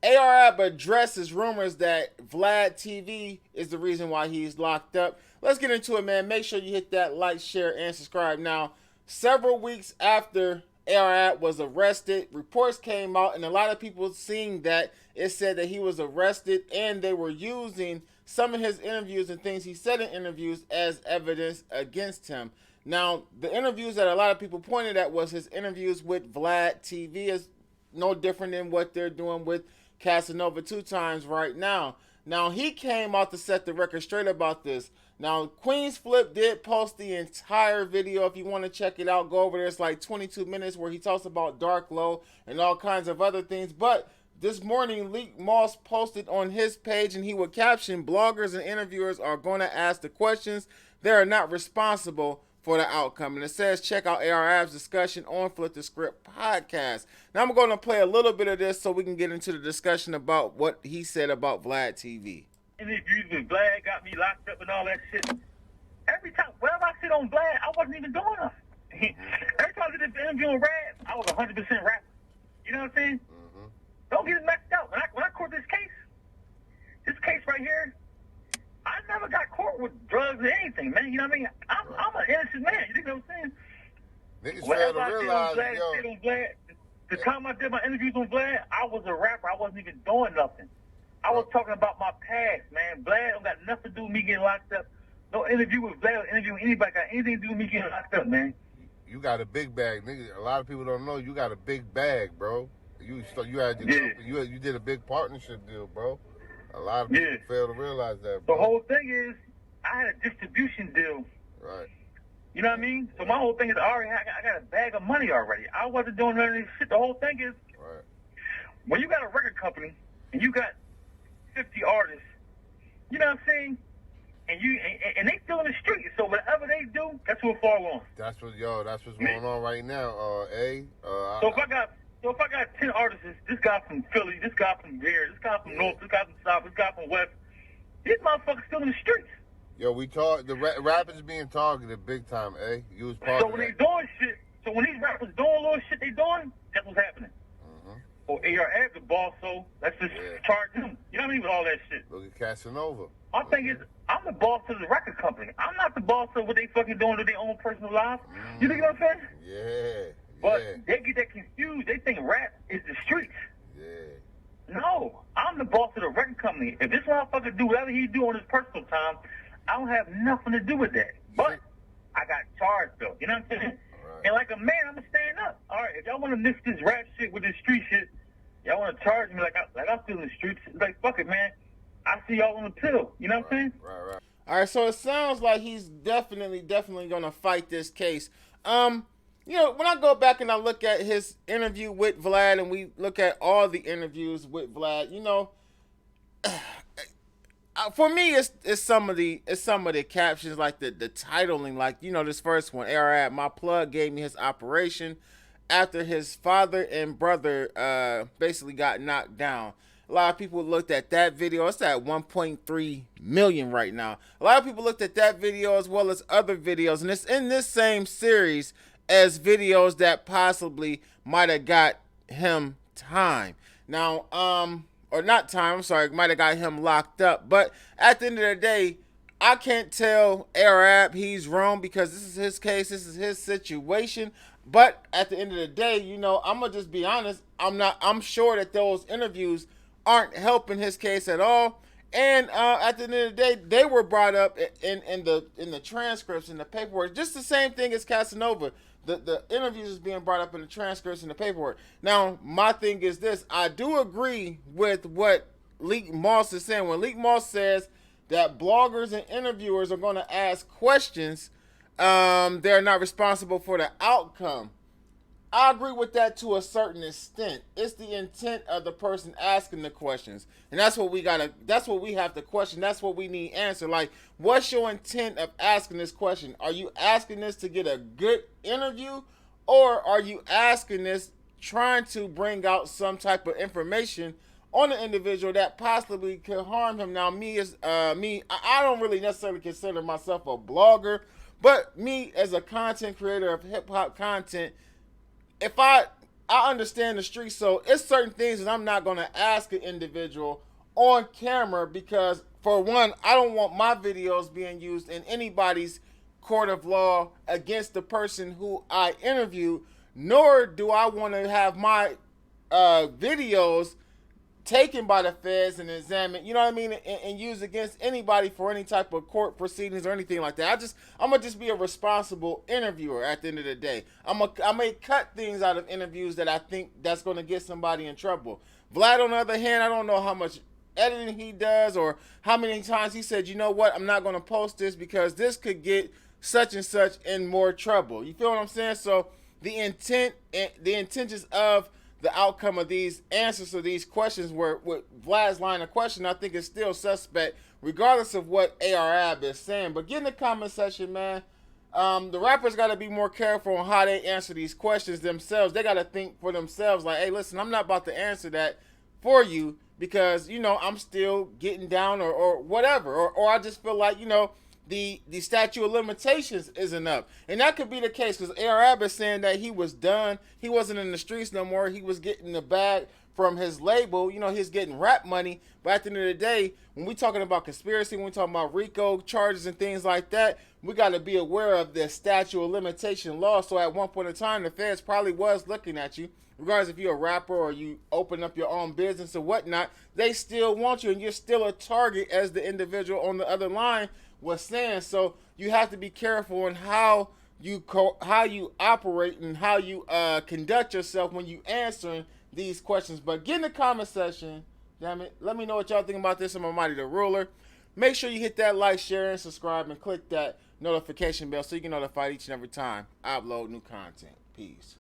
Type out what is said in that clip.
ARAB addresses rumors that Vlad TV is the reason why he's locked up. Let's get into it, man. Make sure you hit that like, share, and subscribe. Now, several weeks after ARAB was arrested, reports came out, and a lot of people seeing that it said that he was arrested, and they were using some of his interviews and things he said in interviews as evidence against him. Now, the interviews that a lot of people pointed at was his interviews with Vlad TV, is no different than what they're doing with Casanova 2 times right now. Now, he came out to set the record straight about this. Now, Queen's Flip did post the entire video. If you want to check it out, go over there. It's like 22 minutes where he talks about Dark Low and all kinds of other things. But this morning, Leak Moss posted on his page, and he would caption, bloggers and interviewers are going to ask the questions. They are not responsible for the outcome. And it says, check out ARAB's discussion on Flip the Script podcast. Now I'm going to play a little bit of this so we can get into the discussion about what he said about Vlad TV. Interviews with Vlad got me locked up and all that shit. Every time, whenever I sit on Vlad, I wasn't even doing nothing. Every time I did the interview on Rap, I was 100% rap. You know what I'm saying? Mm-hmm. Don't get it messed up. When I caught this case right here, I never got caught with drugs or anything, man. You know what I mean? I'm an innocent man. You know what I'm saying? Niggas fail to realize, Vlad, the time I did my interviews on Vlad, I was a rapper. I wasn't even doing nothing. I was talking about my past, man. Vlad don't got nothing to do with me getting locked up. No interview with Vlad or interview with anybody got anything to do with me getting locked up, man. You got a big bag, nigga. A lot of people don't know you got a big bag, bro. You did a big partnership deal, bro. A lot of people fail to realize that, bro. The whole thing is, I had a distribution deal. Right. You know what I mean? So my whole thing is, I got a bag of money already. I wasn't doing none of this shit. The whole thing is, right, when you got a record company and you got 50 artists, you know what I'm saying? And they still in the street. So whatever they do, that's what fall on. That's what's going on right now. So if I got 10 artists, this guy from Philly, this guy from here, this guy from North, this guy from South, this guy from West, these motherfuckers still in the streets. Yo, the rappers being targeted big time, You was part so of when that. they doing shit, so when these rappers doing little shit they doing, that's what's happening. Or ARF the boss, so let's just charge him. You know what I mean? With all that shit. Look at Casanova. My thing is, I'm the boss of the record company. I'm not the boss of what they fucking doing to their own personal lives. You think what I'm saying? Yeah. But they get that confused. They think rap is the streets. Yeah. No, I'm the boss of the record company. If this motherfucker do whatever he do on his personal time, I don't have nothing to do with that. But I got charged though. You know what I'm saying? Right. And like a man, I'm gonna stand up. All right, if y'all want to mix this rap shit with this street shit, y'all want to charge me like I'm still in the streets. Like fuck it, man. I see y'all on the pill. You know what I'm saying? Right. All right, so it sounds like he's definitely going to fight this case. You know, when I go back and I look at his interview with Vlad, and we look at all the interviews with Vlad, you know, for me, it's some of the captions, like the titling, like, you know, this first one, ARAB, my plug gave me his operation after his father and brother basically got knocked down. A lot of people looked at that video. It's at 1.3 million right now. A lot of people looked at that video as well as other videos, and it's in this same series as videos that possibly might have got him time. Now, or not time, I'm sorry, might have got him locked up. But at the end of the day, I can't tell ARAB he's wrong because this is his case, this is his situation. But at the end of the day, you know, I'm gonna just be honest. I'm sure that those interviews aren't helping his case at all. And at the end of the day, they were brought up in the transcripts and the paperwork. Just the same thing as Casanova. The interviews is being brought up in the transcripts and the paperwork. Now, my thing is this. I do agree with what Leak Moss is saying. When Leak Moss says that bloggers and interviewers are going to ask questions, they're not responsible for the outcome. I agree with that to a certain extent. It's the intent of the person asking the questions. And that's what we have to question. That's what we need answer. Like, what's your intent of asking this question? Are you asking this to get a good interview? Or are you asking this trying to bring out some type of information on the individual that possibly could harm him? Now, I don't really necessarily consider myself a blogger, but me as a content creator of hip hop content, if I I understand the street, so it's certain things that I'm not going to ask an individual on camera because, for one, I don't want my videos being used in anybody's court of law against the person who I interviewed, nor do I want to have my videos taken by the feds and examined, you know what I mean, and used against anybody for any type of court proceedings or anything like that. I'm gonna just be a responsible interviewer at the end of the day. I may cut things out of interviews that I think that's gonna get somebody in trouble. Vlad, on the other hand, I don't know how much editing he does or how many times he said, you know what, I'm not gonna post this because this could get such and such in more trouble. You feel what I'm saying? So the intentions of the outcome of these answers to these questions were with Vlad's line of question, I think is still suspect, regardless of what ARAB is saying. But get in the comment section, man. The rappers got to be more careful on how they answer these questions themselves. They got to think for themselves, like, hey, listen, I'm not about to answer that for you because, you know, I'm still getting down or whatever. Or I just feel like, you know, the statute of limitations isn't up. And that could be the case because Arab is saying that he was done. He wasn't in the streets no more. He was getting the bag from his label. You know, he's getting rap money. But at the end of the day, when we talking about conspiracy, when we talking about RICO charges and things like that, we got to be aware of the statute of limitation law. So at one point in time, the feds probably was looking at you. Regardless if you're a rapper or you open up your own business or whatnot, they still want you and you're still a target as the individual on the other line was saying. So you have to be careful in how you operate and how you conduct yourself when you answering these questions. But get in the comment section, damn it, let me know what y'all think about this. I'm Almighty the Ruler. Make sure you hit that like, share, and subscribe, and click that notification bell so you can notified each and every time I upload new content. Peace.